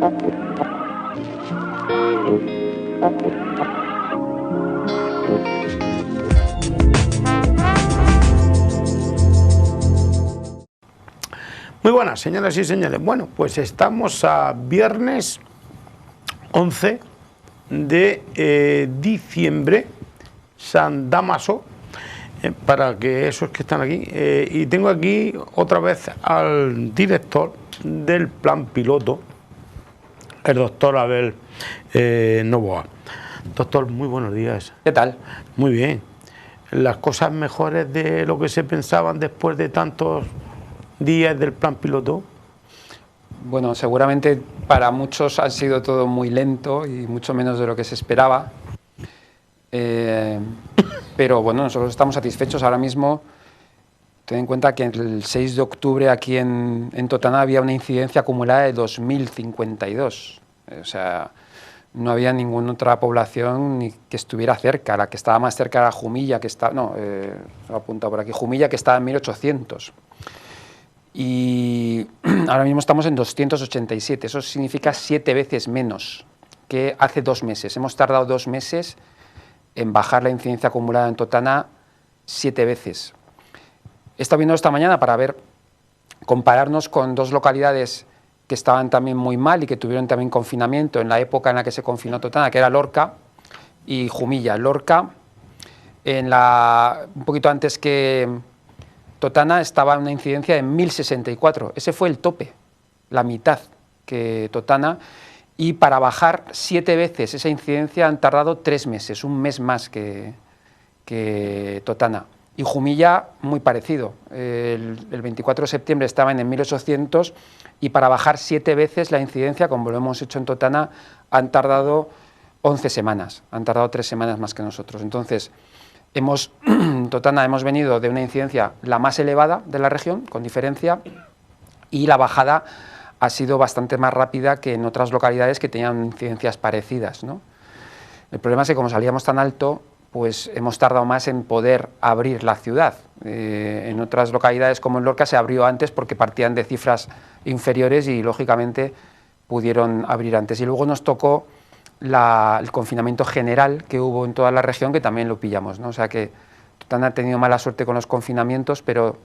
Muy buenas, señoras y señores. Bueno, pues estamos a viernes 11 de diciembre, San Dámaso, para que esos que están aquí. Y tengo aquí otra vez al director del plan piloto, el doctor Abel Novoa. Doctor, muy buenos días. ¿Qué tal? Muy bien. ¿Las cosas mejores de lo que se pensaban después de tantos días del plan piloto? Bueno, seguramente para muchos ha sido todo muy lento y mucho menos de lo que se esperaba. Pero bueno, nosotros estamos satisfechos ahora mismo. Ten en cuenta que el 6 de octubre aquí en Totana había una incidencia acumulada de 2052. O sea, no había ninguna otra población ni que estuviera cerca. La que estaba más cerca era Jumilla, que está, no, lo he apuntado por aquí, Jumilla, que estaba en 1800. Y ahora mismo estamos en 287, eso significa 7 veces menos que hace 2 meses. Hemos tardado 2 meses en bajar la incidencia acumulada en Totana 7 veces. He estado viendo esta mañana para compararnos con 2 localidades que estaban también muy mal y que tuvieron también confinamiento en la época en la que se confinó Totana, que era Lorca y Jumilla. Lorca, un poquito antes que Totana, estaba en una incidencia de 1064, ese fue el tope, la mitad que Totana, y para bajar 7 veces esa incidencia han tardado 3 meses, un mes más que Totana. Y Jumilla, muy parecido, el 24 de septiembre estaban en 1800 y para bajar 7 veces la incidencia, como lo hemos hecho en Totana, han tardado 11 semanas, han tardado 3 semanas más que nosotros. Entonces, Totana hemos venido de una incidencia la más elevada de la región, con diferencia, y la bajada ha sido bastante más rápida que en otras localidades que tenían incidencias parecidas, ¿no? El problema es que como salíamos tan alto, pues hemos tardado más en poder abrir la ciudad. En otras localidades como en Lorca se abrió antes porque partían de cifras inferiores y lógicamente pudieron abrir antes. Y luego nos tocó el confinamiento general que hubo en toda la región, que también lo pillamos, ¿no? O sea que Totana ha tenido mala suerte con los confinamientos, pero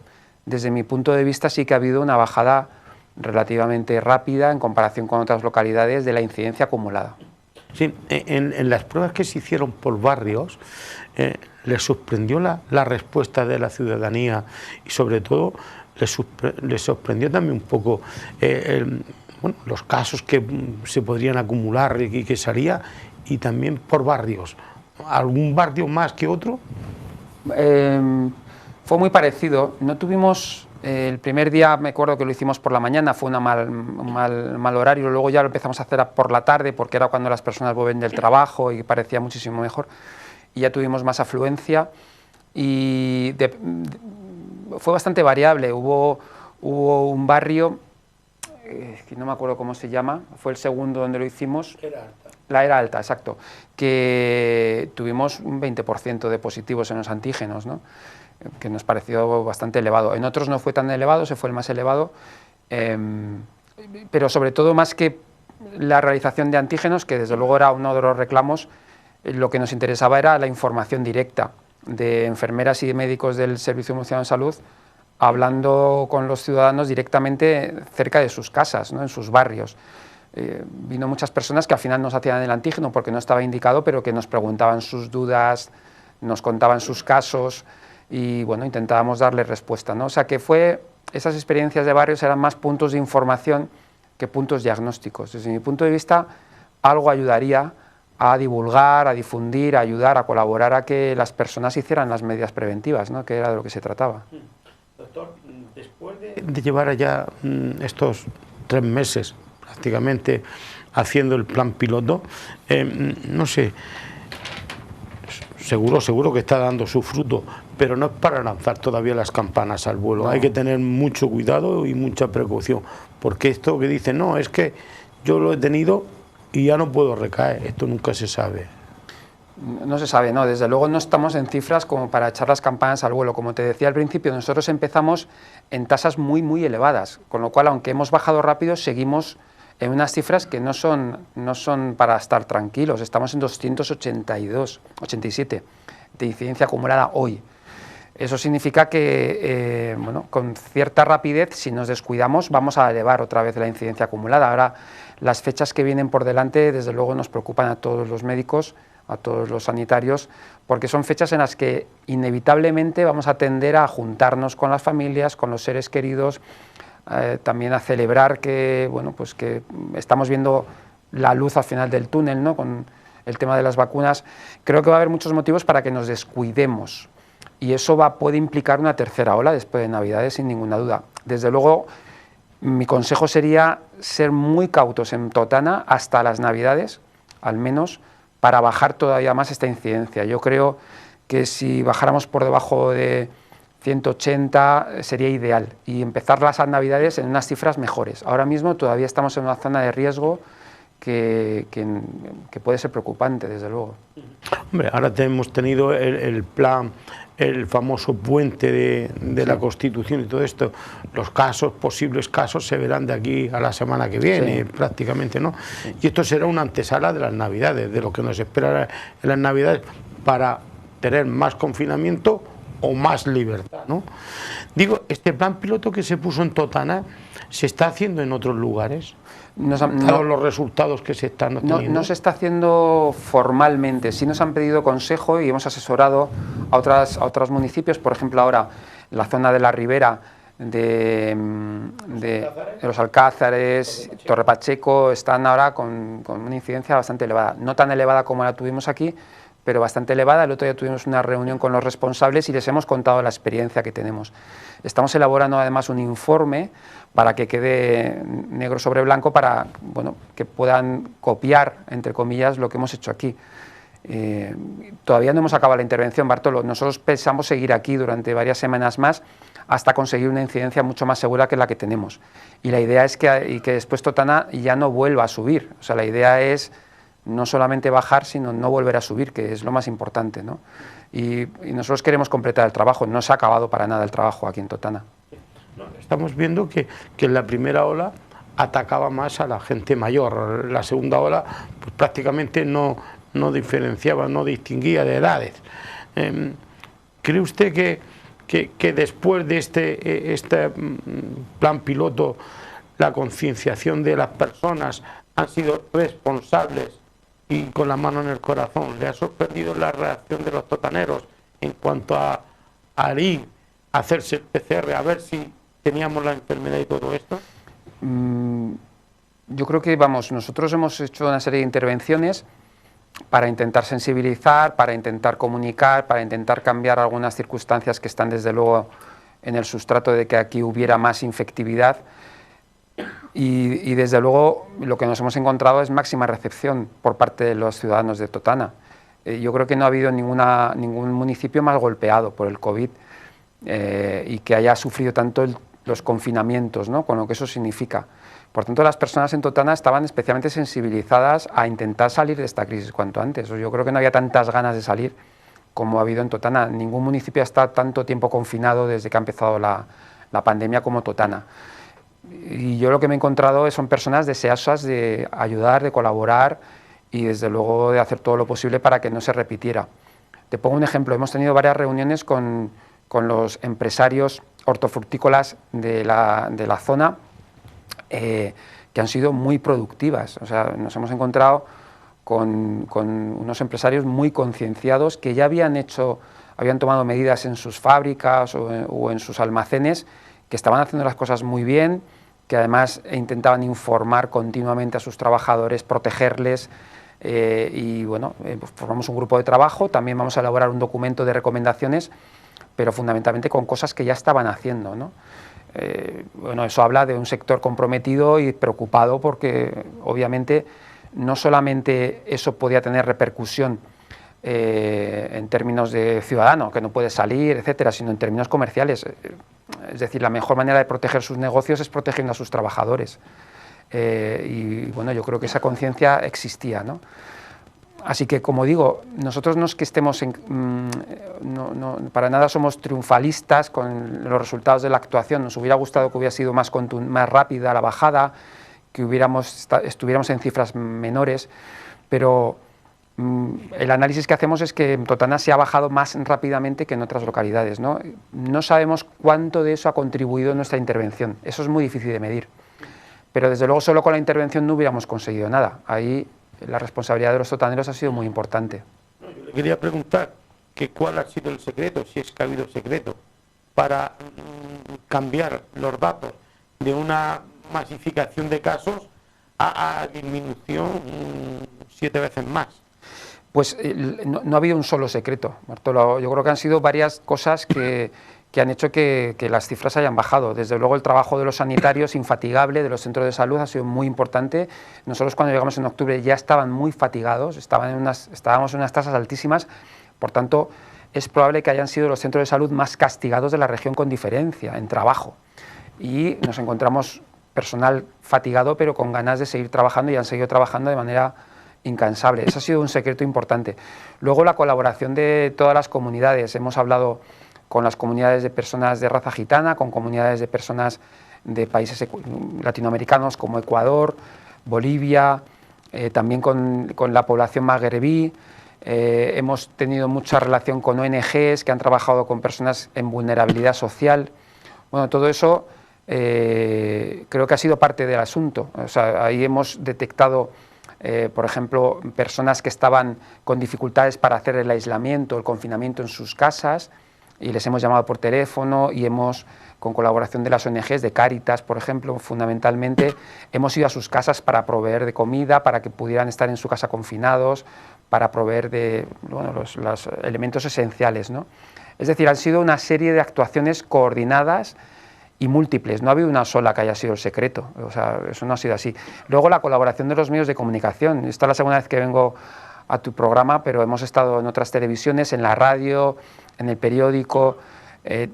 desde mi punto de vista sí que ha habido una bajada relativamente rápida en comparación con otras localidades de la incidencia acumulada. Sí, en las pruebas que se hicieron por barrios, les sorprendió la respuesta de la ciudadanía y sobre todo les sorprendió también un poco bueno, los casos que se podrían acumular y que salía, y también por barrios. ¿Algún barrio más que otro? Fue muy parecido. No tuvimos, el primer día me acuerdo que lo hicimos por la mañana, fue un mal horario, luego ya lo empezamos a hacer por la tarde porque era cuando las personas vuelven del trabajo y parecía muchísimo mejor, y ya tuvimos más afluencia y fue bastante variable. Hubo un barrio, que no me acuerdo cómo se llama, fue el segundo donde lo hicimos. Era alta. La era alta, exacto, que tuvimos un 20% de positivos en los antígenos, ¿no? Que nos pareció bastante elevado. En otros no fue tan elevado, ese fue el más elevado, pero sobre todo más que la realización de antígenos, que desde luego era uno de los reclamos, lo que nos interesaba era la información directa de enfermeras y de médicos del Servicio Murciano de Salud, hablando con los ciudadanos directamente cerca de sus casas, ¿no? En sus barrios. Vino muchas personas que al final nos hacían el antígeno porque no estaba indicado, pero que nos preguntaban sus dudas, nos contaban sus casos y bueno, intentábamos darles respuesta, ¿no? O sea que esas experiencias de barrios eran más puntos de información que puntos diagnósticos. Desde mi punto de vista, algo ayudaría a divulgar, a difundir, a ayudar, a colaborar a que las personas hicieran las medidas preventivas, ¿no? Que era de lo que se trataba. Doctor, después de llevar allá estos 3 meses prácticamente haciendo el plan piloto, no sé, seguro que está dando su fruto, pero no es para lanzar todavía las campanas al vuelo. No. Hay que tener mucho cuidado y mucha precaución, porque esto que dicen, no, es que yo lo he tenido y ya no puedo recaer, esto nunca se sabe. No se sabe, no, desde luego no estamos en cifras como para echar las campanas al vuelo. Como te decía al principio, nosotros empezamos en tasas muy elevadas, con lo cual, aunque hemos bajado rápido, seguimos en unas cifras que no son para estar tranquilos. Estamos en 287 de incidencia acumulada hoy. Eso significa que, bueno, con cierta rapidez, si nos descuidamos, vamos a elevar otra vez la incidencia acumulada. Ahora, las fechas que vienen por delante, desde luego, nos preocupan a todos los médicos, a todos los sanitarios, porque son fechas en las que inevitablemente vamos a tender a juntarnos con las familias, con los seres queridos, también a celebrar que, bueno, pues que estamos viendo la luz al final del túnel, ¿no?, con el tema de las vacunas. Creo que va a haber muchos motivos para que nos descuidemos. Y eso puede implicar una tercera ola después de Navidades, sin ninguna duda. Desde luego, mi consejo sería ser muy cautos en Totana hasta las Navidades, al menos, para bajar todavía más esta incidencia. Yo creo que si bajáramos por debajo de 180 sería ideal, y empezar las Navidades en unas cifras mejores. Ahora mismo todavía estamos en una zona de riesgo que puede ser preocupante, desde luego. Hombre, ahora hemos tenido el plan, el famoso puente de la Constitución y todo esto. Los casos, posibles casos, se verán de aquí a la semana que viene, prácticamente, ¿no? Y esto será una antesala de las Navidades, de lo que nos espera en las Navidades, para tener más confinamiento o más libertad, ¿no? Digo, este plan piloto que se puso en Totana, ¿se está haciendo en otros lugares? Dado los resultados que se están obteniendo. No se está haciendo formalmente, sí nos han pedido consejo y hemos asesorado a otros municipios. Por ejemplo, ahora la zona de la Ribera, de los Alcázares, Torre Pacheco, están ahora con una incidencia bastante elevada, no tan elevada como la tuvimos aquí, pero bastante elevada. El otro día tuvimos una reunión con los responsables y les hemos contado la experiencia que tenemos. Estamos elaborando además un informe para que quede negro sobre blanco, para, bueno, que puedan copiar, entre comillas, lo que hemos hecho aquí. Todavía no hemos acabado la intervención, Bartolo. Nosotros pensamos seguir aquí durante varias semanas más hasta conseguir una incidencia mucho más segura que la que tenemos. Y la idea es que después Totana ya no vuelva a subir. O sea, la idea es no solamente bajar, sino no volver a subir, que es lo más importante, ¿no? Y nosotros queremos completar el trabajo. No se ha acabado para nada el trabajo aquí en Totana. Estamos viendo que en la primera ola atacaba más a la gente mayor. La segunda ola, pues prácticamente no diferenciaba, no distinguía de edades. ¿Cree usted que después de este plan piloto, la concienciación de las personas han sido responsables y con la mano en el corazón? ¿Le ha sorprendido la reacción de los totaneros en cuanto a ir a hacerse el PCR, a ver si teníamos la enfermedad y todo esto? Yo creo que, vamos, nosotros hemos hecho una serie de intervenciones para intentar sensibilizar, para intentar comunicar, para intentar cambiar algunas circunstancias que están desde luego en el sustrato de que aquí hubiera más infectividad, y desde luego lo que nos hemos encontrado es máxima recepción por parte de los ciudadanos de Totana. Yo creo que no ha habido ningún municipio más golpeado por el COVID y que haya sufrido tanto los confinamientos, ¿no?, con lo que eso significa. Por tanto, las personas en Totana estaban especialmente sensibilizadas a intentar salir de esta crisis cuanto antes. Yo creo que no había tantas ganas de salir como ha habido en Totana. Ningún municipio ha estado tanto tiempo confinado desde que ha empezado la pandemia como Totana. Y yo lo que me he encontrado son personas deseosas de ayudar, de colaborar y desde luego de hacer todo lo posible para que no se repitiera. Te pongo un ejemplo. Hemos tenido varias reuniones con los empresarios hortofrutícolas de la zona, que han sido muy productivas. O sea, nos hemos encontrado con unos empresarios muy concienciados que ya habían tomado medidas en sus fábricas o en sus almacenes, que estaban haciendo las cosas muy bien, que además intentaban informar continuamente a sus trabajadores, protegerles, y bueno, formamos un grupo de trabajo. También vamos a elaborar un documento de recomendaciones, pero fundamentalmente con cosas que ya estaban haciendo, ¿no? Bueno, eso habla de un sector comprometido y preocupado, porque obviamente no solamente eso podía tener repercusión en términos de ciudadano, que no puede salir, etcétera, sino en términos comerciales. Es decir, la mejor manera de proteger sus negocios es protegiendo a sus trabajadores. Y bueno, yo creo que esa conciencia existía, ¿no? Así que, como digo, nosotros no es que estemos para nada somos triunfalistas con los resultados de la actuación. Nos hubiera gustado que hubiera sido más rápida la bajada, que estuviéramos en cifras menores, pero el análisis que hacemos es que Totana se ha bajado más rápidamente que en otras localidades, ¿no? No sabemos cuánto de eso ha contribuido en nuestra intervención, eso es muy difícil de medir, pero desde luego solo con la intervención no hubiéramos conseguido nada. Ahí la responsabilidad de los totaneros ha sido muy importante. Yo le quería preguntar que cuál ha sido el secreto, si es que ha habido secreto, para cambiar los datos de una masificación de casos a disminución 7 veces más. Pues no ha habido un solo secreto, Bartolo. Yo creo que han sido varias cosas que han hecho que las cifras hayan bajado. Desde luego el trabajo de los sanitarios infatigable, de los centros de salud, ha sido muy importante. Nosotros cuando llegamos en octubre ya estaban muy fatigados, estábamos en unas tasas altísimas, por tanto es probable que hayan sido los centros de salud más castigados de la región con diferencia en trabajo. Y nos encontramos personal fatigado pero con ganas de seguir trabajando y han seguido trabajando de manera incansable. Eso ha sido un secreto importante. Luego la colaboración de todas las comunidades. Hemos hablado con las comunidades de personas de raza gitana, con comunidades de personas de países latinoamericanos como Ecuador, Bolivia, también con la población magrebí. Hemos tenido mucha relación con ONGs que han trabajado con personas en vulnerabilidad social. Bueno, todo eso creo que ha sido parte del asunto. O sea, ahí hemos detectado por ejemplo, personas que estaban con dificultades para hacer el aislamiento, el confinamiento en sus casas, y les hemos llamado por teléfono y con colaboración de las ONGs, de Cáritas, por ejemplo, fundamentalmente, hemos ido a sus casas para proveer de comida, para que pudieran estar en su casa confinados, para proveer de los elementos esenciales, ¿no? Es decir, han sido una serie de actuaciones coordinadas y múltiples, no ha habido una sola que haya sido el secreto, o sea, eso no ha sido así. Luego la colaboración de los medios de comunicación, esta es la segunda vez que vengo a tu programa, pero hemos estado en otras televisiones, en la radio, en el periódico,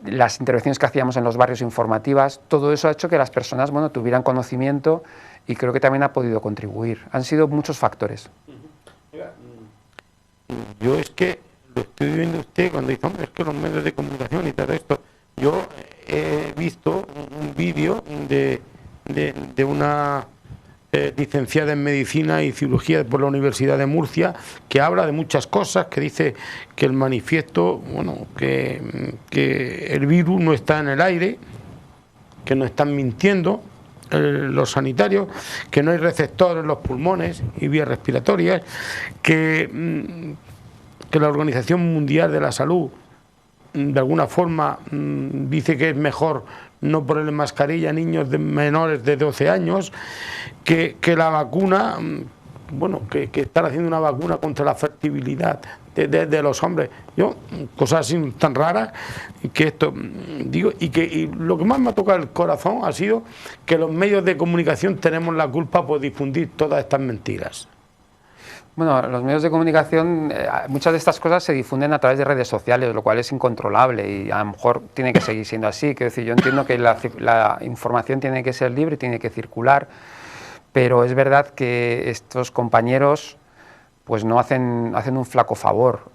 las intervenciones que hacíamos en los barrios informativas, todo eso ha hecho que las personas, bueno, tuvieran conocimiento y creo que también ha podido contribuir. Han sido muchos factores. Yo es que lo estoy viendo usted cuando dice, hombre, es que los medios de comunicación y todo esto, yo he visto un vídeo de una licenciada en Medicina y Cirugía por la Universidad de Murcia, que habla de muchas cosas, que dice que el manifiesto, bueno, que el virus no está en el aire, que nos están mintiendo los sanitarios, que no hay receptores en los pulmones y vías respiratorias, que la Organización Mundial de la Salud de alguna forma dice que es mejor no ponerle mascarilla a niños menores de 12 años, que la vacuna, bueno, que están haciendo una vacuna contra la fertilidad de los hombres. Yo, cosas así tan raras, que esto, digo, y lo que más me ha tocado el corazón ha sido que los medios de comunicación tenemos la culpa por difundir todas estas mentiras. Bueno, los medios de comunicación, muchas de estas cosas se difunden a través de redes sociales, lo cual es incontrolable y a lo mejor tiene que seguir siendo así. Quiero decir, yo entiendo que la información tiene que ser libre, tiene que circular, pero es verdad que estos compañeros pues no hacen un flaco favor,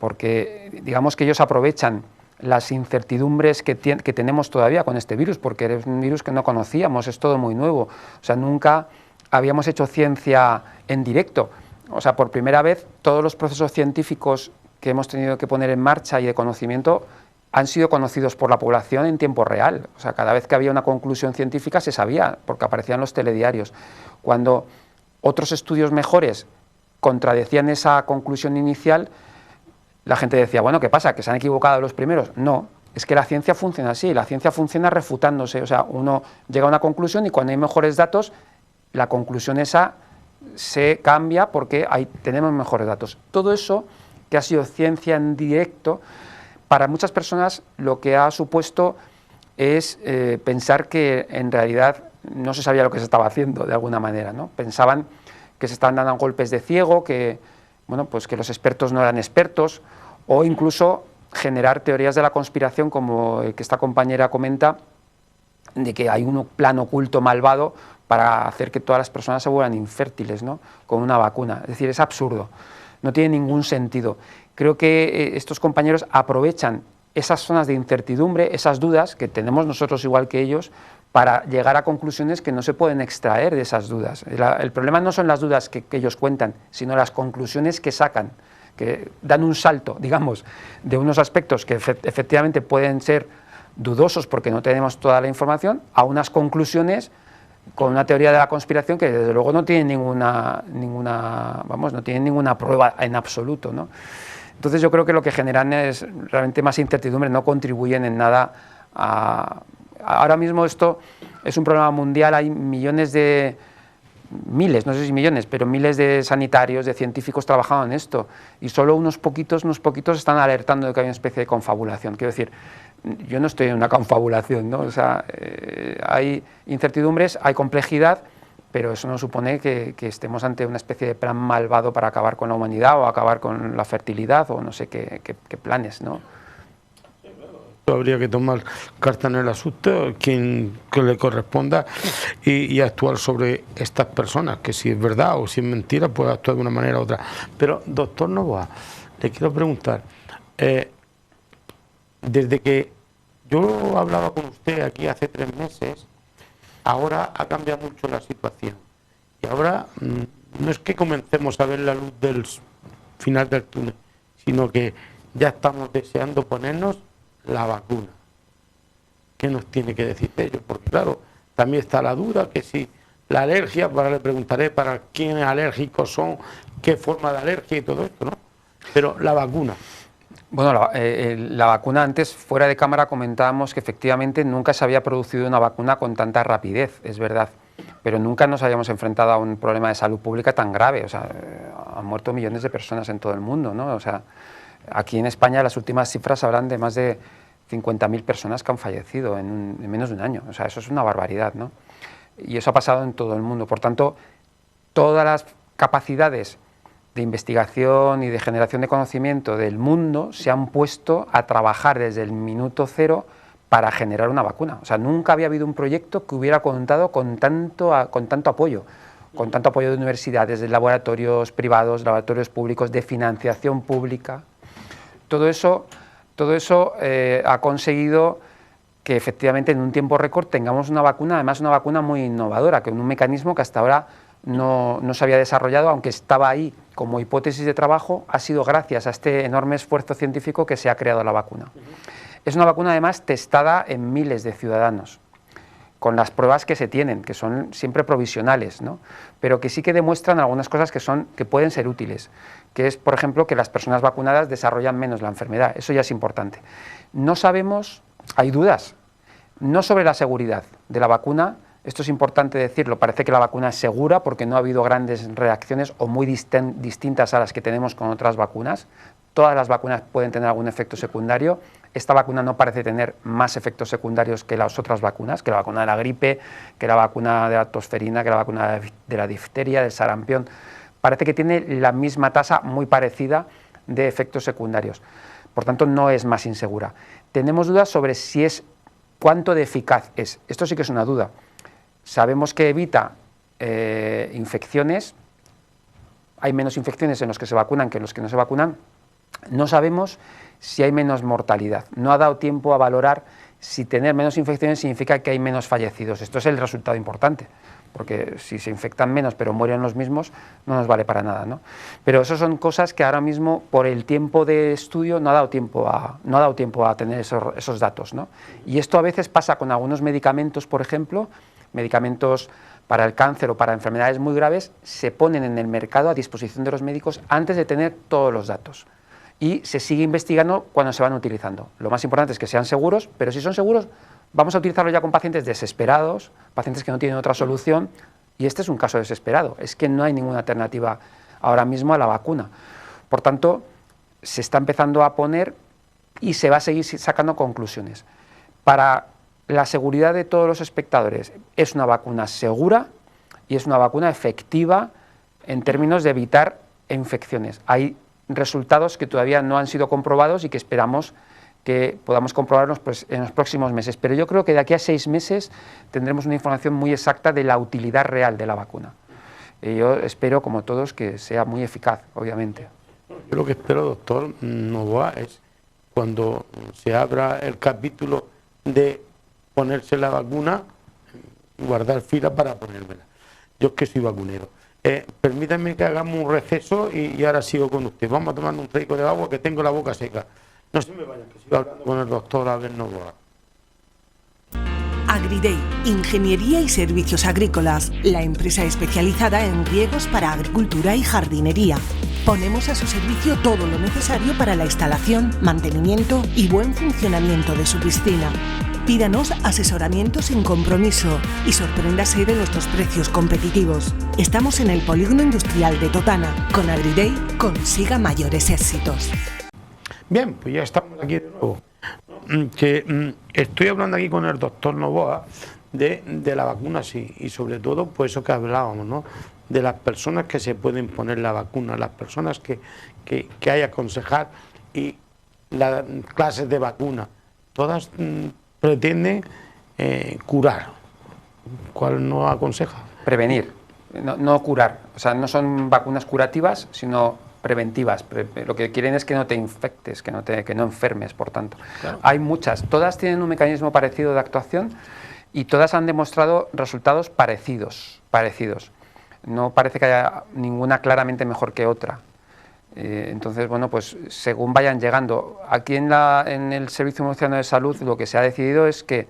porque digamos que ellos aprovechan las incertidumbres que tenemos todavía con este virus, porque es un virus que no conocíamos, es todo muy nuevo, o sea, nunca habíamos hecho ciencia en directo. O sea, por primera vez todos los procesos científicos que hemos tenido que poner en marcha y de conocimiento han sido conocidos por la población en tiempo real. O sea, cada vez que había una conclusión científica se sabía, porque aparecían los telediarios. Cuando otros estudios mejores contradecían esa conclusión inicial, la gente decía, bueno, ¿qué pasa? ¿Que se han equivocado los primeros? No, es que la ciencia funciona así, la ciencia funciona refutándose. O sea, uno llega a una conclusión y cuando hay mejores datos, la conclusión esa se cambia porque tenemos mejores datos. Todo eso, que ha sido ciencia en directo, para muchas personas lo que ha supuesto es pensar que en realidad no se sabía lo que se estaba haciendo de alguna manera, ¿no? Pensaban que se estaban dando golpes de ciego, que, bueno, pues que los expertos no eran expertos, o incluso generar teorías de la conspiración como el que esta compañera comenta, de que hay un plan oculto malvado para hacer que todas las personas se vuelvan infértiles, ¿no?, con una vacuna. Es decir, es absurdo, no tiene ningún sentido. Creo que estos compañeros aprovechan esas zonas de incertidumbre, esas dudas que tenemos nosotros igual que ellos, para llegar a conclusiones que no se pueden extraer de esas dudas. El problema no son las dudas que ellos cuentan, sino las conclusiones que sacan, que dan un salto, digamos, de unos aspectos que efectivamente pueden ser dudosos porque no tenemos toda la información, a unas conclusiones con una teoría de la conspiración que desde luego no tiene ninguna prueba en absoluto, ¿no? Entonces yo creo que lo que generan es realmente más incertidumbre, no contribuyen en nada a... Ahora mismo esto es un problema mundial, hay miles, no sé si millones, pero miles de sanitarios, de científicos trabajando en esto, y solo unos poquitos están alertando de que hay una especie de confabulación. Quiero decir, yo no estoy en una confabulación, ¿no? O sea, hay incertidumbres, hay complejidad, pero eso no supone que estemos ante una especie de plan malvado para acabar con la humanidad o acabar con la fertilidad o no sé qué planes, ¿no? Habría que tomar carta en el asunto, quien que le corresponda, y actuar sobre estas personas, que si es verdad o si es mentira, pues actuar de una manera u otra. Pero, doctor Novoa, le quiero preguntar, desde que yo hablaba con usted aquí hace 3 meses, ahora ha cambiado mucho la situación. Y ahora no es que comencemos a ver la luz del final del túnel, sino que ya estamos deseando ponernos la vacuna. ¿Qué nos tiene que decir de ello? Porque claro, también está la duda que si la alergia, ahora le preguntaré para quiénes alérgicos son, qué forma de alergia y todo esto, ¿no? Pero la vacuna. Bueno, la vacuna antes, fuera de cámara, comentábamos que efectivamente nunca se había producido una vacuna con tanta rapidez, es verdad, pero nunca nos habíamos enfrentado a un problema de salud pública tan grave. O sea, han muerto millones de personas en todo el mundo, ¿no? O sea, aquí en España las últimas cifras hablan de más de 50.000 personas que han fallecido en menos de un año. O sea, eso es una barbaridad, ¿no? Y eso ha pasado en todo el mundo. Por tanto, todas las capacidades de investigación y de generación de conocimiento del mundo se han puesto a trabajar desde el minuto cero para generar una vacuna. O sea, nunca había habido un proyecto que hubiera contado con tanto apoyo de universidades, de laboratorios privados, laboratorios públicos, de financiación pública. Todo eso ha conseguido que efectivamente en un tiempo récord tengamos una vacuna, además una vacuna muy innovadora, con un mecanismo que hasta ahora no se había desarrollado, aunque estaba ahí como hipótesis de trabajo. Ha sido gracias a este enorme esfuerzo científico que se ha creado la vacuna. Es una vacuna además testada en miles de ciudadanos, con las pruebas que se tienen, que son siempre provisionales, ¿no? Pero que sí que demuestran algunas cosas que pueden ser útiles, que es, por ejemplo, que las personas vacunadas desarrollan menos la enfermedad. Eso ya es importante. No sabemos, hay dudas, no sobre la seguridad de la vacuna. Esto es importante decirlo, parece que la vacuna es segura porque no ha habido grandes reacciones o muy distintas a las que tenemos con otras vacunas. Todas las vacunas pueden tener algún efecto secundario. Esta vacuna no parece tener más efectos secundarios que las otras vacunas, que la vacuna de la gripe, que la vacuna de la tosferina, que la vacuna de la difteria, del sarampión. Parece que tiene la misma tasa muy parecida de efectos secundarios. Por tanto, no es más insegura. Tenemos dudas sobre cuánto de eficaz es. Esto sí que es una duda. Sabemos que evita infecciones, hay menos infecciones en los que se vacunan que en los que no se vacunan. No sabemos si hay menos mortalidad. No ha dado tiempo a valorar si tener menos infecciones significa que hay menos fallecidos. Esto es el resultado importante, porque si se infectan menos pero mueren los mismos, no nos vale para nada, ¿no? Pero eso son cosas que ahora mismo, por el tiempo de estudio, no ha dado tiempo a tener esos datos, ¿no? Y esto a veces pasa con algunos medicamentos, por ejemplo, medicamentos para el cáncer o para enfermedades muy graves, se ponen en el mercado a disposición de los médicos antes de tener todos los datos. Y se sigue investigando cuando se van utilizando. Lo más importante es que sean seguros, pero si son seguros, vamos a utilizarlo ya con pacientes desesperados, pacientes que no tienen otra solución, y este es un caso desesperado. Es que no hay ninguna alternativa ahora mismo a la vacuna. Por tanto, se está empezando a poner y se va a seguir sacando conclusiones. Para la seguridad de todos los espectadores, es una vacuna segura y es una vacuna efectiva en términos de evitar infecciones. Hay resultados que todavía no han sido comprobados y que esperamos que podamos comprobarlos pues, en los próximos meses. Pero yo creo que de aquí a 6 meses tendremos una información muy exacta de la utilidad real de la vacuna. Y yo espero, como todos, que sea muy eficaz, obviamente. Yo lo que espero, doctor Novoa, es cuando se abra el capítulo de ponerse la vacuna, guardar fila para ponérmela. Yo es que soy vacunero. Permítanme que hagamos un receso y ahora sigo con usted. Vamos a tomar un trago de agua que tengo la boca seca. No se me vayan, que sigo hablando con el doctor Abel Novoa. Agriday, Ingeniería y Servicios Agrícolas, la empresa especializada en riegos para agricultura y jardinería. Ponemos a su servicio todo lo necesario para la instalación, mantenimiento y buen funcionamiento de su piscina. Pídanos asesoramiento sin compromiso y sorpréndase de nuestros precios competitivos. Estamos en el Polígono Industrial de Totana. Con Agriday consiga mayores éxitos. Bien, pues ya estamos aquí de nuevo. Estoy hablando aquí con el doctor Novoa de la vacuna, sí, y sobre todo, pues eso que hablábamos, ¿no? De las personas que se pueden poner la vacuna, las personas que hay que aconsejar, y las clases de vacuna, todas pretenden curar. ¿Cuál nos aconseja? Prevenir, no curar. O sea, no son vacunas curativas, sino preventivas. Lo que quieren es que no te infectes, que no enfermes, por tanto. Claro. Hay muchas, todas tienen un mecanismo parecido de actuación y todas han demostrado resultados parecidos. No parece que haya ninguna claramente mejor que otra. Entonces, bueno, pues según vayan llegando, aquí en el Servicio Murciano de Salud lo que se ha decidido es que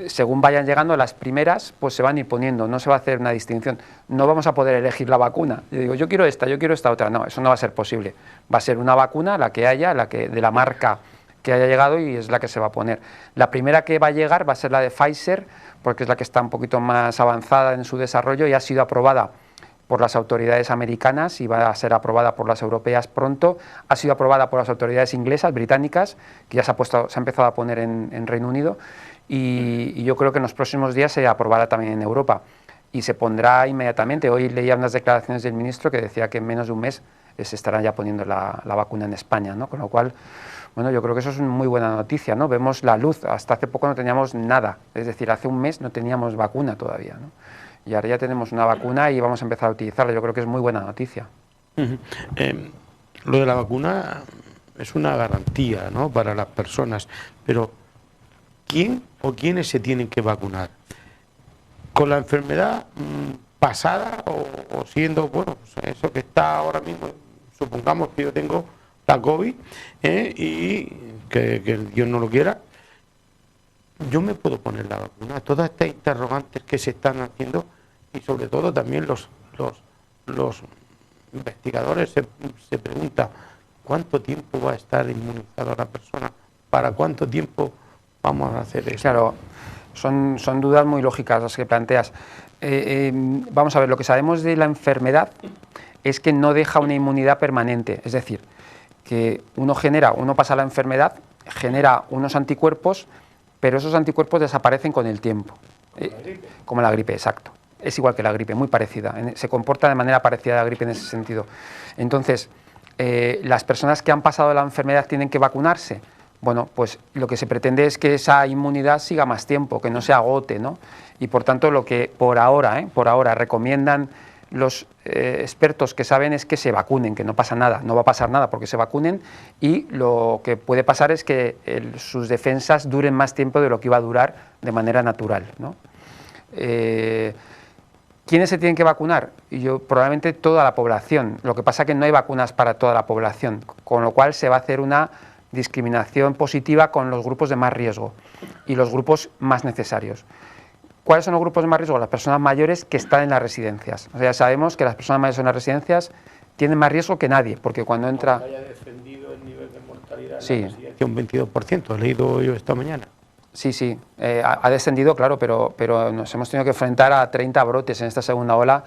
según vayan llegando las primeras, pues se van a ir poniendo, no se va a hacer una distinción. No vamos a poder elegir la vacuna. Yo digo, yo quiero esta otra. No, eso no va a ser posible. Va a ser una vacuna, la que haya, de la marca que haya llegado, y es la que se va a poner. La primera que va a llegar va a ser la de Pfizer, porque es la que está un poquito más avanzada en su desarrollo y ha sido aprobada por las autoridades americanas y va a ser aprobada por las europeas pronto. Ha sido aprobada por las autoridades inglesas, británicas, que ya se ha empezado a poner en Reino Unido. Y yo creo que en los próximos días se aprobará también en Europa y se pondrá inmediatamente. Hoy leía unas declaraciones del ministro que decía que en menos de un mes se estará ya poniendo la vacuna en España, ¿no? Con lo cual, bueno, yo creo que eso es una muy buena noticia, ¿no? Vemos la luz. Hasta hace poco no teníamos nada, es decir, hace un mes no teníamos vacuna todavía, ¿no? Y ahora ya tenemos una vacuna y vamos a empezar a utilizarla. Yo creo que es muy buena noticia. Lo de la vacuna es una garantía, ¿no?, para las personas, pero ¿quién o quiénes se tienen que vacunar? ¿Con la enfermedad pasada o siendo, bueno, pues eso que está ahora mismo? Supongamos que yo tengo la COVID y que Dios no lo quiera, yo me puedo poner la vacuna. Todas estas interrogantes que se están haciendo, y sobre todo también los investigadores se preguntan ¿cuánto tiempo va a estar inmunizada la persona? ¿Para cuánto tiempo vamos a hacer eso? Claro, son dudas muy lógicas las que planteas. Vamos a ver, lo que sabemos de la enfermedad es que no deja una inmunidad permanente, es decir, que uno pasa la enfermedad, genera unos anticuerpos, pero esos anticuerpos desaparecen con el tiempo. Como la gripe, exacto. Es igual que la gripe, muy parecida. Se comporta de manera parecida a la gripe en ese sentido. Entonces, las personas que han pasado la enfermedad tienen que vacunarse. Bueno, pues lo que se pretende es que esa inmunidad siga más tiempo, que no se agote, ¿no? Y por tanto, lo que por ahora recomiendan los expertos que saben es que se vacunen, que no pasa nada, no va a pasar nada porque se vacunen, y lo que puede pasar es que sus defensas duren más tiempo de lo que iba a durar de manera natural, ¿no? ¿Quiénes se tienen que vacunar? Probablemente toda la población. Lo que pasa es que no hay vacunas para toda la población, con lo cual se va a hacer una discriminación positiva con los grupos de más riesgo y los grupos más necesarios. ¿Cuáles son los grupos de más riesgo? Las personas mayores que están en las residencias. O sea, sabemos que las personas mayores en las residencias tienen más riesgo que nadie, porque cuando entra... Haya descendido el nivel de mortalidad sí. En la residencia un 22%, he leído yo esta mañana. Sí, ha descendido, claro, pero nos hemos tenido que enfrentar a 30 brotes en esta segunda ola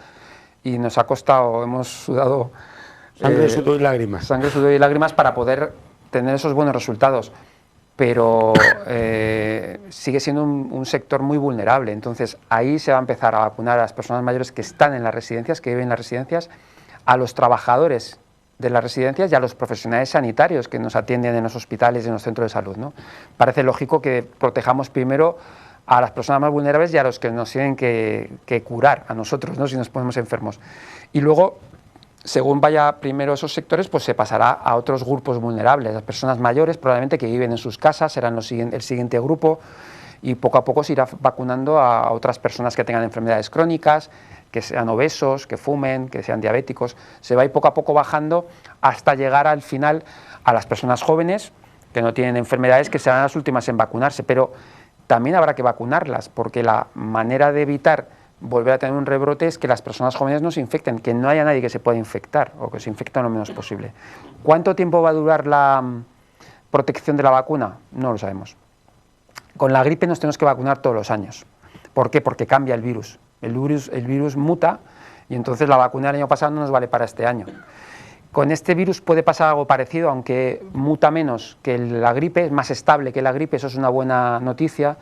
y nos ha costado, hemos sudado... Sangre, sudor y lágrimas. Sangre, sudor y lágrimas para poder tener esos buenos resultados. Pero sigue siendo un sector muy vulnerable. Entonces ahí se va a empezar a vacunar a las personas mayores que están en las residencias, que viven en las residencias, a los trabajadores de las residencias y a los profesionales sanitarios que nos atienden en los hospitales y en los centros de salud, ¿no? Parece lógico que protejamos primero a las personas más vulnerables y a los que nos tienen que curar, a nosotros, ¿no?, si nos ponemos enfermos. Y luego, según vaya primero esos sectores, pues se pasará a otros grupos vulnerables. Las personas mayores, probablemente, que viven en sus casas, serán el siguiente grupo, y poco a poco se irá vacunando a otras personas que tengan enfermedades crónicas, que sean obesos, que fumen, que sean diabéticos. Se va a ir poco a poco bajando hasta llegar al final a las personas jóvenes que no tienen enfermedades, que serán las últimas en vacunarse, pero también habrá que vacunarlas, porque la manera de evitar volver a tener un rebrote es que las personas jóvenes no se infecten, que no haya nadie que se pueda infectar o que se infecte lo menos posible. ¿Cuánto tiempo va a durar la protección de la vacuna? No lo sabemos. Con la gripe nos tenemos que vacunar todos los años. ¿Por qué? Porque cambia el virus. El virus muta y entonces la vacuna del año pasado no nos vale para este año. Con este virus puede pasar algo parecido, aunque muta menos que la gripe, es más estable que la gripe, eso es una buena noticia,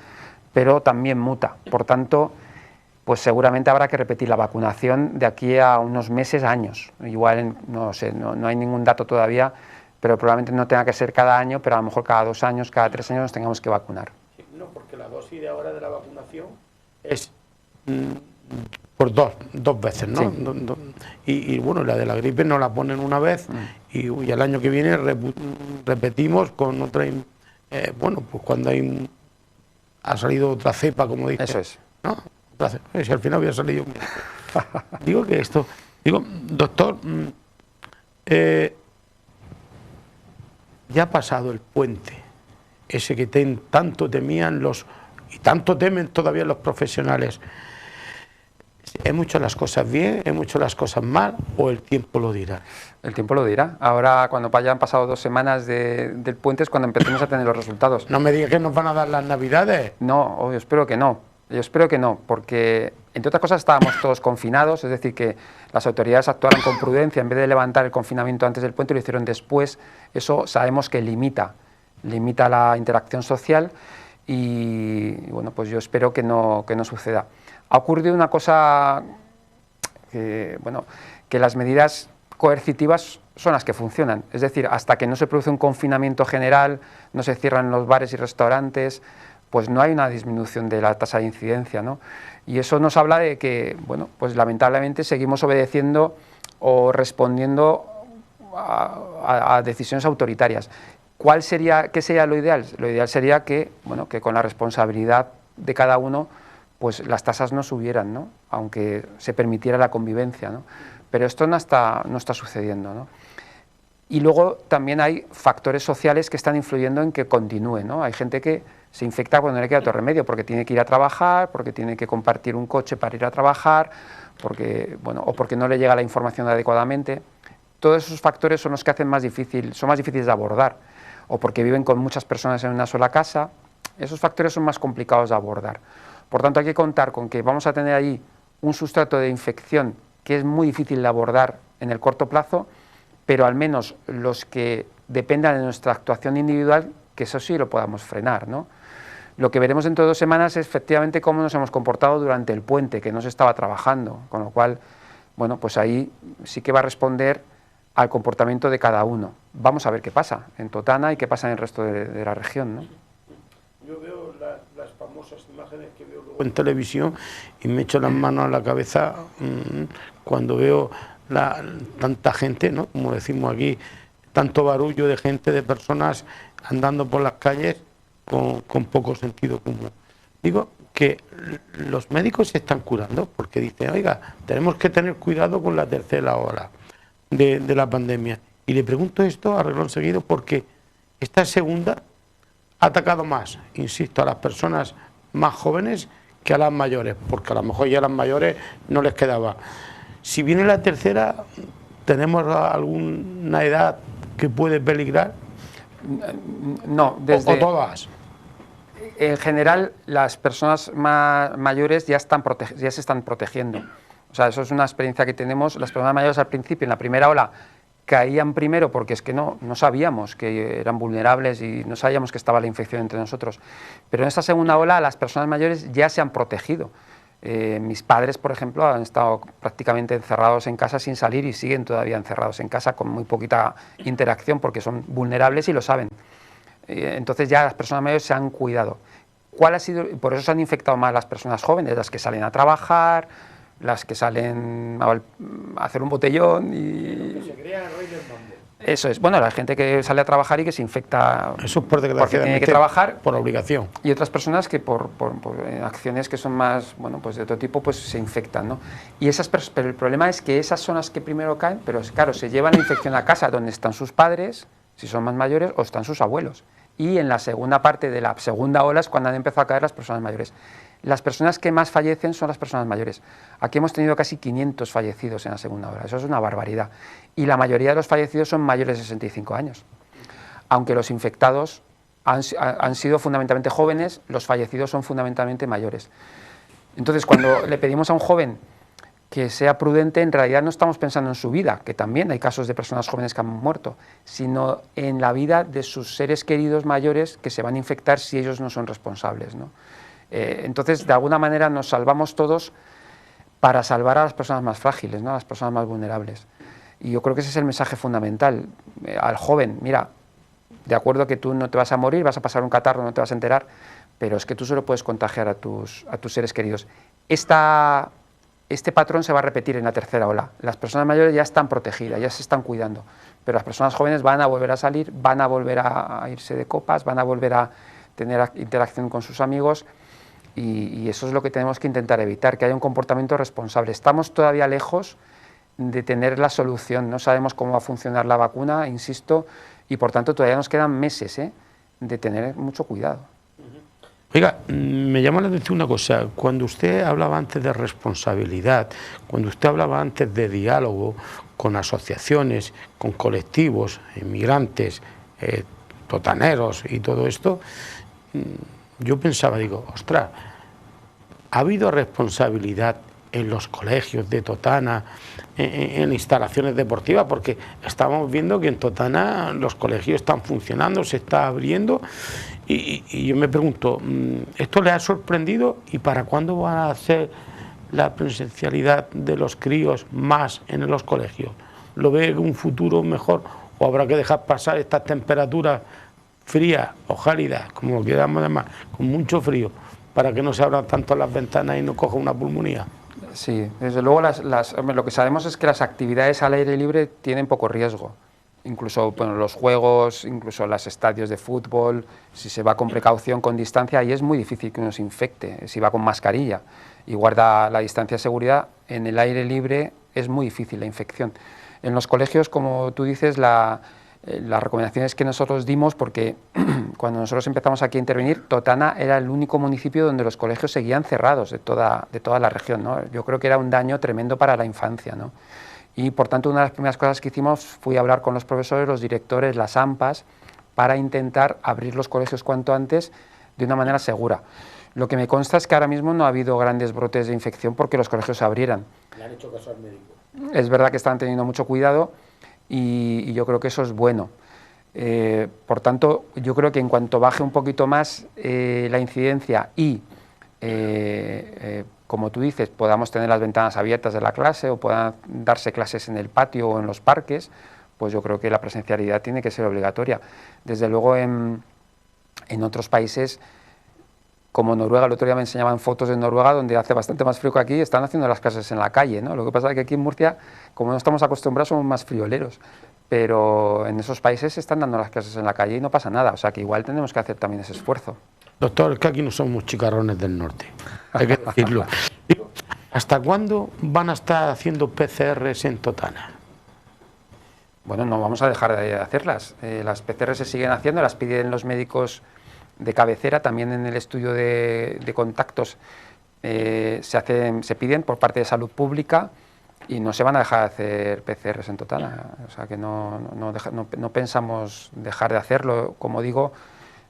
pero también muta. Por tanto, pues seguramente habrá que repetir la vacunación de aquí a unos meses, años. Igual, no sé, no hay ningún dato todavía, pero probablemente no tenga que ser cada año, pero a lo mejor cada 2 años, cada 3 años nos tengamos que vacunar. Sí, no, porque la dosis de ahora de la vacunación es por dos veces, ¿no? Sí. Y bueno, la de la gripe nos la ponen una vez y el año que viene repetimos con otra, bueno, pues cuando ha salido otra cepa, como dice. Eso es. ¿No? Si al final había salido. Digo que esto, doctor, ya ha pasado el puente, ese que tanto temían y tanto temen todavía los profesionales. ¿Hemos hecho las cosas bien? ¿Hemos hecho las cosas mal? ¿O el tiempo lo dirá? El tiempo lo dirá. Ahora, cuando hayan pasado 2 semanas del puente, es cuando empecemos a tener los resultados. No me digas que nos van a dar las navidades. No, yo espero que no. Yo espero que no, porque, entre otras cosas, estábamos todos confinados, es decir, que las autoridades actuaran con prudencia. En vez de levantar el confinamiento antes del puente, lo hicieron después. Eso sabemos que limita la interacción social y, bueno, pues yo espero que no suceda. Ha ocurrido una cosa que las medidas coercitivas son las que funcionan. Es decir, hasta que no se produce un confinamiento general, no se cierran los bares y restaurantes, pues no hay una disminución de la tasa de incidencia, ¿no? Y eso nos habla de que, bueno, pues lamentablemente seguimos obedeciendo o respondiendo a decisiones autoritarias. ¿Qué sería lo ideal? Lo ideal sería que, bueno, que con la responsabilidad de cada uno, pues las tasas no subieran, ¿no? Aunque se permitiera la convivencia, ¿no? Pero esto no está sucediendo, ¿no? Y luego también hay factores sociales que están influyendo en que continúe, ¿no? Hay gente que se infecta cuando no le queda otro remedio, porque tiene que ir a trabajar, porque tiene que compartir un coche para ir a trabajar, o porque no le llega la información adecuadamente. Todos esos factores son los que son más difíciles de abordar, o porque viven con muchas personas en una sola casa. Esos factores son más complicados de abordar. Por tanto, hay que contar con que vamos a tener ahí un sustrato de infección que es muy difícil de abordar en el corto plazo, pero al menos los que dependan de nuestra actuación individual, que eso sí lo podamos frenar, ¿no? Lo que veremos dentro de 2 semanas es efectivamente cómo nos hemos comportado durante el puente, que no se estaba trabajando, con lo cual, bueno, pues ahí sí que va a responder al comportamiento de cada uno. Vamos a ver qué pasa en Totana y qué pasa en el resto de la región, ¿no? Yo veo las famosas imágenes que veo luego en televisión y me echo las manos a la cabeza cuando veo tanta gente, ¿no? Como decimos aquí, tanto barullo de gente, de personas andando por las calles con poco sentido común. Digo que los médicos se están curando porque dicen, oiga, tenemos que tener cuidado con la tercera ola de la pandemia. Y le pregunto esto a renglón seguido porque esta segunda ha atacado más, insisto, a las personas más jóvenes que a las mayores, porque a lo mejor ya a las mayores no les quedaba. Si viene la tercera, ¿tenemos alguna edad que puede peligrar? No, ¿O todas? En general, las personas mayores ya se están protegiendo. O sea, eso es una experiencia que tenemos. Las personas mayores al principio, en la primera ola, caían primero porque es que no sabíamos que eran vulnerables y no sabíamos que estaba la infección entre nosotros. Pero en esta segunda ola las personas mayores ya se han protegido. Mis padres, por ejemplo, han estado prácticamente encerrados en casa sin salir y siguen todavía encerrados en casa con muy poquita interacción porque son vulnerables y lo saben. Entonces ya las personas mayores se han cuidado. ¿Cuál ha sido? Por eso se han infectado más las personas jóvenes, las que salen a trabajar, las que salen a hacer un botellón y... Se crean el rey del mambo. Eso es. Bueno, la gente que sale a trabajar y que se infecta Eso es porque tiene que trabajar, por obligación. y otras personas que por acciones que son más, bueno, pues de otro tipo, pues se infectan, ¿no? Y pero el problema es que esas son las que primero caen, pero claro, se llevan la infección a casa donde están sus padres, si son más mayores, o están sus abuelos. Y en la segunda parte de la segunda ola es cuando han empezado a caer las personas mayores. Las personas que más fallecen son las personas mayores. Aquí hemos tenido casi 500 fallecidos en la segunda ola, eso es una barbaridad. Y la mayoría de los fallecidos son mayores de 65 años. Aunque los infectados han sido fundamentalmente jóvenes, los fallecidos son fundamentalmente mayores. Entonces, cuando le pedimos a un joven que sea prudente, en realidad no estamos pensando en su vida, que también hay casos de personas jóvenes que han muerto, sino en la vida de sus seres queridos mayores que se van a infectar si ellos no son responsables, ¿no? Entonces, de alguna manera nos salvamos todos para salvar a las personas más frágiles, ¿no? A las personas más vulnerables. Y yo creo que ese es el mensaje fundamental. Al joven, mira, de acuerdo que tú no te vas a morir, vas a pasar un catarro, no te vas a enterar, pero es que tú solo puedes contagiar a tus seres queridos. Este patrón se va a repetir en la tercera ola. Las personas mayores ya están protegidas, ya se están cuidando, pero las personas jóvenes van a volver a salir, van a volver a irse de copas, van a volver a tener interacción con sus amigos. Y eso es lo que tenemos que intentar evitar, que haya un comportamiento responsable. Estamos todavía lejos de tener la solución, no sabemos cómo va a funcionar la vacuna, insisto, y por tanto todavía nos quedan meses de tener mucho cuidado. Oiga, me llama la atención una cosa, cuando usted hablaba antes de responsabilidad, cuando usted hablaba antes de diálogo con asociaciones, con colectivos, inmigrantes, totaneros y todo esto, yo pensaba, digo, ostras, ¿ha habido responsabilidad en los colegios de Totana, en instalaciones deportivas? Porque estamos viendo que en Totana los colegios están funcionando, se está abriendo, y yo me pregunto, ¿esto le ha sorprendido? ¿Y para cuándo va a hacer la presencialidad de los críos más en los colegios? ¿Lo ve en un futuro mejor o habrá que dejar pasar estas temperaturas frías o cálidas, como queramos además, con mucho frío, para que no se abran tanto las ventanas y no coja una pulmonía? Sí, desde luego lo que sabemos es que las actividades al aire libre tienen poco riesgo. Incluso bueno, los juegos, incluso los estadios de fútbol, si se va con precaución, con distancia, ahí es muy difícil que uno se infecte, si va con mascarilla y guarda la distancia de seguridad, en el aire libre es muy difícil la infección. En los colegios, como tú dices, las recomendaciones que nosotros dimos, porque cuando nosotros empezamos aquí a intervenir, Totana era el único municipio donde los colegios seguían cerrados de toda la región, ¿no? Yo creo que era un daño tremendo para la infancia, ¿no? Y por tanto una de las primeras cosas que hicimos fue hablar con los profesores, los directores, las AMPAs, para intentar abrir los colegios cuanto antes de una manera segura. Lo que me consta es que ahora mismo no ha habido grandes brotes de infección porque los colegios se abrieran. ¿Le han hecho caso al médico? Es verdad que están teniendo mucho cuidado y yo creo que eso es bueno. Por tanto, yo creo que en cuanto baje un poquito más la incidencia y, como tú dices, podamos tener las ventanas abiertas de la clase o puedan darse clases en el patio o en los parques, pues yo creo que la presencialidad tiene que ser obligatoria. Desde luego en otros países, como Noruega, el otro día me enseñaban fotos de Noruega donde hace bastante más frío que aquí, están haciendo las clases en la calle, ¿no? Lo que pasa es que aquí en Murcia, como no estamos acostumbrados, somos más frioleros, pero en esos países se están dando las clases en la calle y no pasa nada, o sea que igual tenemos que hacer también ese esfuerzo. Doctor, es que aquí no somos chicarrones del norte, hay que decirlo. ¿Hasta cuándo van a estar haciendo PCRs en Totana? Bueno, no vamos a dejar de hacerlas. Las PCR se siguen haciendo, las piden los médicos de cabecera, también en el estudio de contactos se piden por parte de salud pública y no se van a dejar de hacer PCRs en Totana. O sea que no pensamos dejar de hacerlo. Como digo,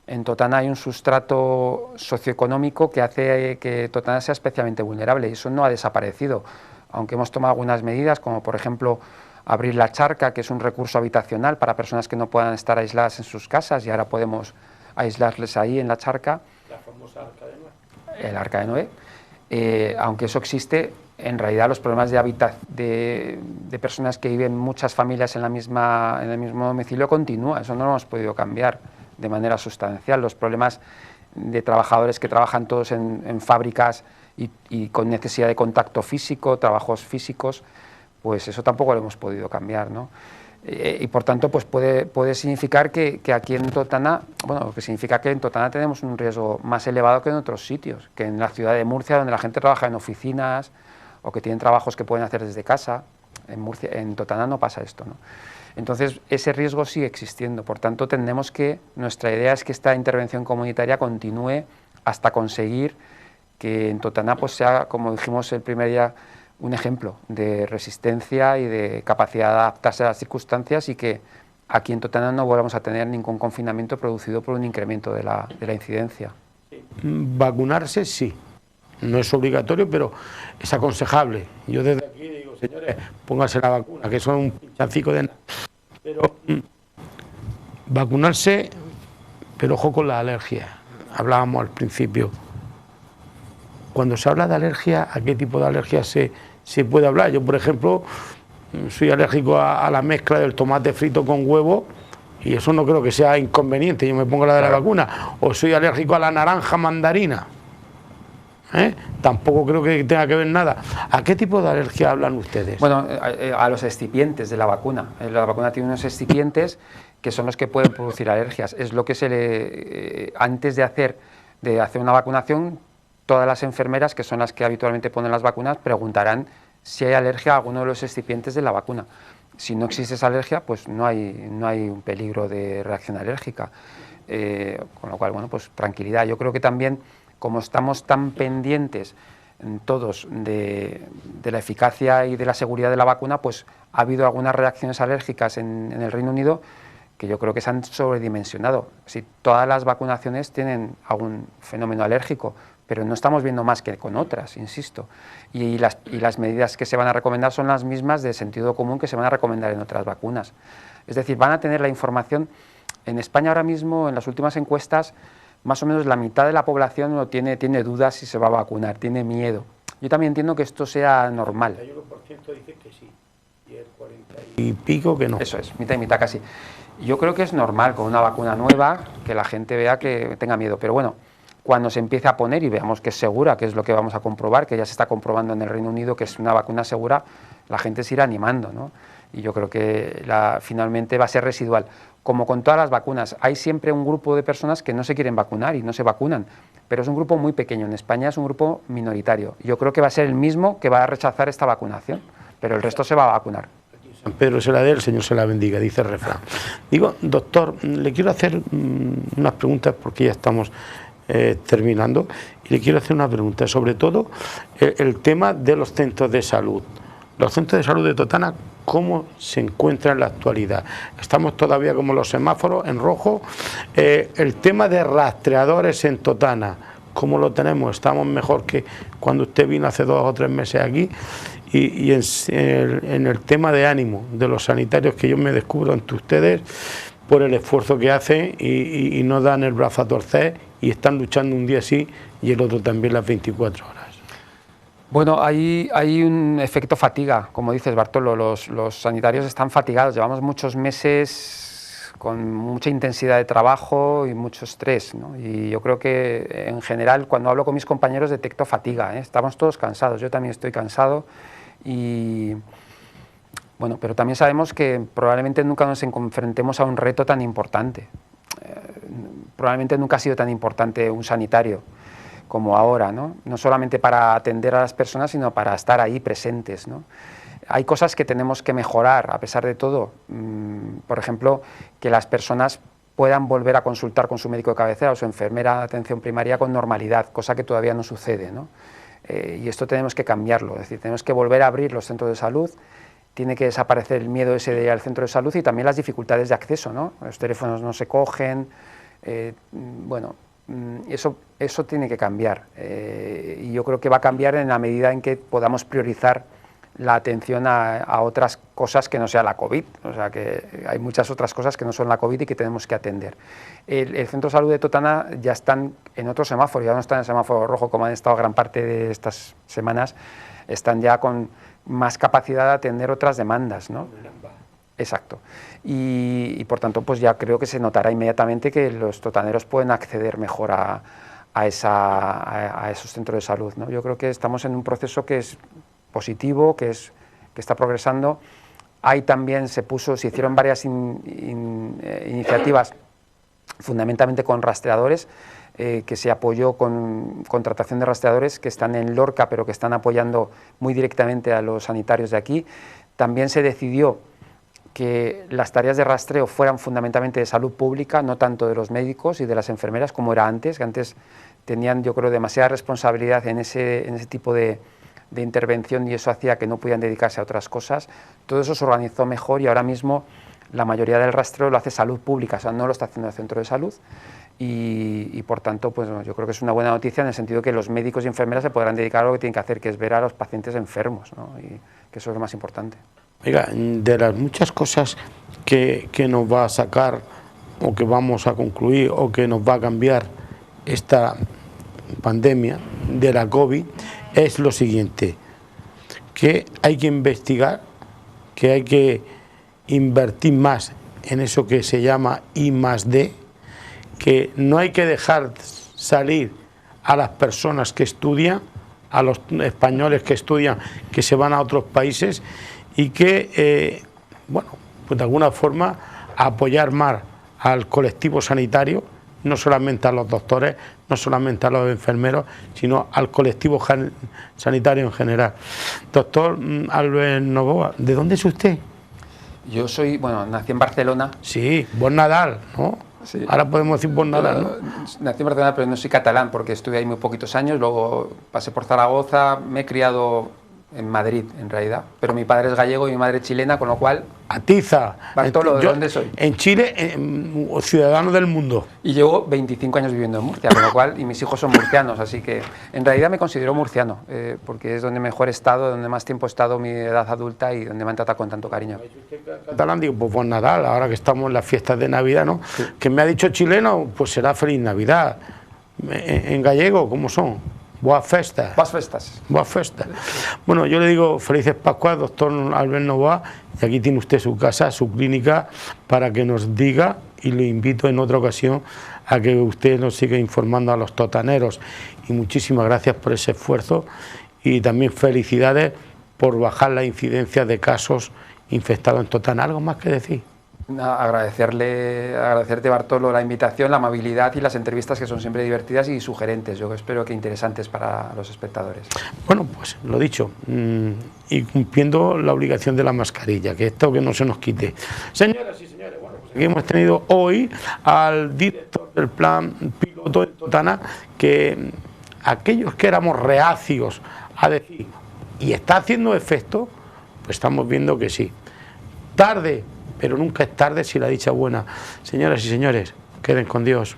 en Totana hay un sustrato socioeconómico que hace que Totana sea especialmente vulnerable y eso no ha desaparecido, aunque hemos tomado algunas medidas, como por ejemplo abrir la charca, que es un recurso habitacional para personas que no puedan estar aisladas en sus casas, y ahora podemos aislarles ahí en la charca. La famosa Arca de Noé. El Arca de Noé. Aunque eso existe, en realidad los problemas de personas que viven muchas familias en el mismo domicilio continúan, eso no lo hemos podido cambiar de manera sustancial. Los problemas de trabajadores que trabajan todos en fábricas y con necesidad de contacto físico, trabajos físicos, pues eso tampoco lo hemos podido cambiar, ¿no? Y por tanto, pues puede significar que aquí en Totana, bueno, que significa que en Totana tenemos un riesgo más elevado que en otros sitios, que en la ciudad de Murcia, donde la gente trabaja en oficinas o que tienen trabajos que pueden hacer desde casa. En Totana no pasa esto, ¿no? Entonces, ese riesgo sigue existiendo. Por tanto, nuestra idea es que esta intervención comunitaria continúe hasta conseguir que en Totana pues sea, como dijimos el primer día, un ejemplo de resistencia y de capacidad de adaptarse a las circunstancias, y que aquí en Totana no volvamos a tener ningún confinamiento producido por un incremento de la incidencia. Vacunarse sí, no es obligatorio, pero es aconsejable. Yo desde aquí digo, señores, pónganse la vacuna, que son un pinchacico de nada. Pero vacunarse, pero ojo con la alergia. Hablábamos al principio. Cuando se habla de alergia, ¿a qué tipo de alergia se puede hablar? Yo, por ejemplo, soy alérgico a la mezcla del tomate frito con huevo, y eso no creo que sea inconveniente, yo me pongo la de la vacuna. O soy alérgico a la naranja mandarina, tampoco creo que tenga que ver nada. ¿A qué tipo de alergia hablan ustedes? Bueno, a los excipientes de la vacuna. La vacuna tiene unos excipientes que son los que pueden producir alergias. Es lo que antes de hacer una vacunación, todas las enfermeras, que son las que habitualmente ponen las vacunas, preguntarán si hay alergia a alguno de los excipientes de la vacuna. Si no existe esa alergia, pues no hay un peligro de reacción alérgica. Con lo cual, bueno, pues tranquilidad. Yo creo que también, como estamos tan pendientes todos de la eficacia y de la seguridad de la vacuna, pues ha habido algunas reacciones alérgicas en el Reino Unido que yo creo que se han sobredimensionado. Si todas las vacunaciones tienen algún fenómeno alérgico, pero no estamos viendo más que con otras, insisto. Y las medidas que se van a recomendar son las mismas de sentido común que se van a recomendar en otras vacunas. Es decir, van a tener la información. En España ahora mismo, en las últimas encuestas, más o menos la mitad de la población tiene dudas si se va a vacunar, tiene miedo. Yo también entiendo que esto sea normal. El 31% dice que sí, y el 40 y pico que no. Eso es, mitad y mitad casi. Yo creo que es normal con una vacuna nueva que la gente vea que tenga miedo, pero bueno, cuando se empiece a poner y veamos que es segura, que es lo que vamos a comprobar, que ya se está comprobando en el Reino Unido que es una vacuna segura, la gente se irá animando, ¿no? Y yo creo que finalmente va a ser residual. Como con todas las vacunas, hay siempre un grupo de personas que no se quieren vacunar y no se vacunan, pero es un grupo muy pequeño. En España es un grupo minoritario. Yo creo que va a ser el mismo que va a rechazar esta vacunación, pero el resto se va a vacunar. San Pedro se la dé, el Señor se la bendiga, dice el refrán. Digo, doctor, le quiero hacer unas preguntas porque ya estamos terminando, y le quiero hacer una pregunta, sobre todo el tema de los centros de salud. Los centros de salud de Totana, ¿cómo se encuentran en la actualidad? Estamos todavía como los semáforos en rojo. El tema de rastreadores en Totana, ¿cómo lo tenemos? ¿Estamos mejor que cuando usted vino hace 2 o 3 meses aquí? Y en el tema de ánimo de los sanitarios, que yo me descubro ante ustedes por el esfuerzo que hacen y no dan el brazo a torcer y están luchando un día sí y el otro también las 24 horas. Bueno, hay un efecto fatiga, como dices, Bartolo. Los sanitarios están fatigados, llevamos muchos meses con mucha intensidad de trabajo y mucho estrés, ¿no? Y yo creo que en general, cuando hablo con mis compañeros, detecto fatiga, ¿eh? Estamos todos cansados, yo también estoy cansado y bueno, pero también sabemos que probablemente nunca nos enfrentemos a un reto tan importante. Probablemente nunca ha sido tan importante un sanitario como ahora, ¿no? No solamente para atender a las personas, sino para estar ahí presentes, ¿no? Hay cosas que tenemos que mejorar, a pesar de todo. Por ejemplo, que las personas puedan volver a consultar con su médico de cabecera o su enfermera de atención primaria con normalidad, cosa que todavía no sucede, ¿no? Y esto tenemos que cambiarlo, es decir, tenemos que volver a abrir los centros de salud, tiene que desaparecer el miedo ese de ir al centro de salud y también las dificultades de acceso, ¿no? Los teléfonos no se cogen, bueno, eso tiene que cambiar, y yo creo que va a cambiar en la medida en que podamos priorizar la atención a otras cosas que no sea la COVID, o sea que hay muchas otras cosas que no son la COVID y que tenemos que atender. El Centro de Salud de Totana ya están en otro semáforo, ya no están en el semáforo rojo como han estado gran parte de estas semanas, están ya con más capacidad de atender otras demandas, ¿no? Exacto. Y por tanto, pues ya creo que se notará inmediatamente que los totaneros pueden acceder mejor a esos centros de salud, ¿no? Yo creo que estamos en un proceso que es positivo, que está progresando Ahí también se hicieron varias iniciativas, fundamentalmente con rastreadores, que se apoyó con contratación de rastreadores que están en Lorca, pero que están apoyando muy directamente a los sanitarios de aquí. También se decidió que las tareas de rastreo fueran fundamentalmente de salud pública, no tanto de los médicos y de las enfermeras como era antes, que antes tenían, yo creo, demasiada responsabilidad en ese tipo de intervención, y eso hacía que no pudieran dedicarse a otras cosas. Todo eso se organizó mejor y ahora mismo la mayoría del rastreo lo hace salud pública, o sea, no lo está haciendo el centro de salud. Y por tanto, pues yo creo que es una buena noticia en el sentido que los médicos y enfermeras se podrán dedicar a lo que tienen que hacer, que es ver a los pacientes enfermos, ¿no? Y que eso es lo más importante. Oiga, de las muchas cosas que nos va a sacar, o que vamos a concluir, o que nos va a cambiar esta pandemia de la COVID, es lo siguiente: que hay que investigar, que hay que invertir más en eso que se llama I+D, que no hay que dejar salir a las personas que estudian, a los españoles que estudian, que se van a otros países, y que, bueno, pues de alguna forma apoyar más al colectivo sanitario, no solamente a los doctores, no solamente a los enfermeros, sino al colectivo sanitario en general. Doctor Albert Novoa, ¿de dónde es usted? Yo nací en Barcelona. Sí, Bon Nadal, ¿no? Sí. Ahora podemos decir Bon Nadal, ¿no? Nací en Barcelona, pero no soy catalán, porque estuve ahí muy poquitos años, luego pasé por Zaragoza, me he criado en Madrid, en realidad, pero mi padre es gallego y mi madre chilena, con lo cual... Atiza. Bartolo, ¿de dónde soy? En Chile, ciudadano del mundo. Y llevo 25 años viviendo en Murcia, con lo cual, y mis hijos son murcianos, así que en realidad me considero murciano, porque es donde mejor he estado, donde más tiempo he estado mi edad adulta y donde me han tratado con tanto cariño. Catalán, digo, pues Bon Nadal, ahora que estamos en las fiestas de Navidad, ¿no? Sí. Que me ha dicho chileno, pues será Feliz Navidad. En gallego, ¿cómo son? Boas festas. Boas festas. Boas festas. Bueno, yo le digo felices Pascuas, doctor Albert Novoa, y aquí tiene usted su casa, su clínica, para que nos diga, y le invito en otra ocasión a que usted nos siga informando a los totaneros. Y muchísimas gracias por ese esfuerzo, y también felicidades por bajar la incidencia de casos infectados en Totana. ¿Algo más que decir? Agradecerte, Bartolo, la invitación, la amabilidad y las entrevistas, que son siempre divertidas y sugerentes, yo espero que interesantes para los espectadores. Bueno, pues lo dicho, y cumpliendo la obligación de la mascarilla, que esto que no se nos quite. Señoras y señores, bueno, pues aquí hemos tenido hoy al director del plan piloto de Totana, que aquellos que éramos reacios a decir, y está haciendo efecto, pues estamos viendo que sí. Tarde, pero nunca es tarde si la dicha es buena. Señoras y señores, queden con Dios.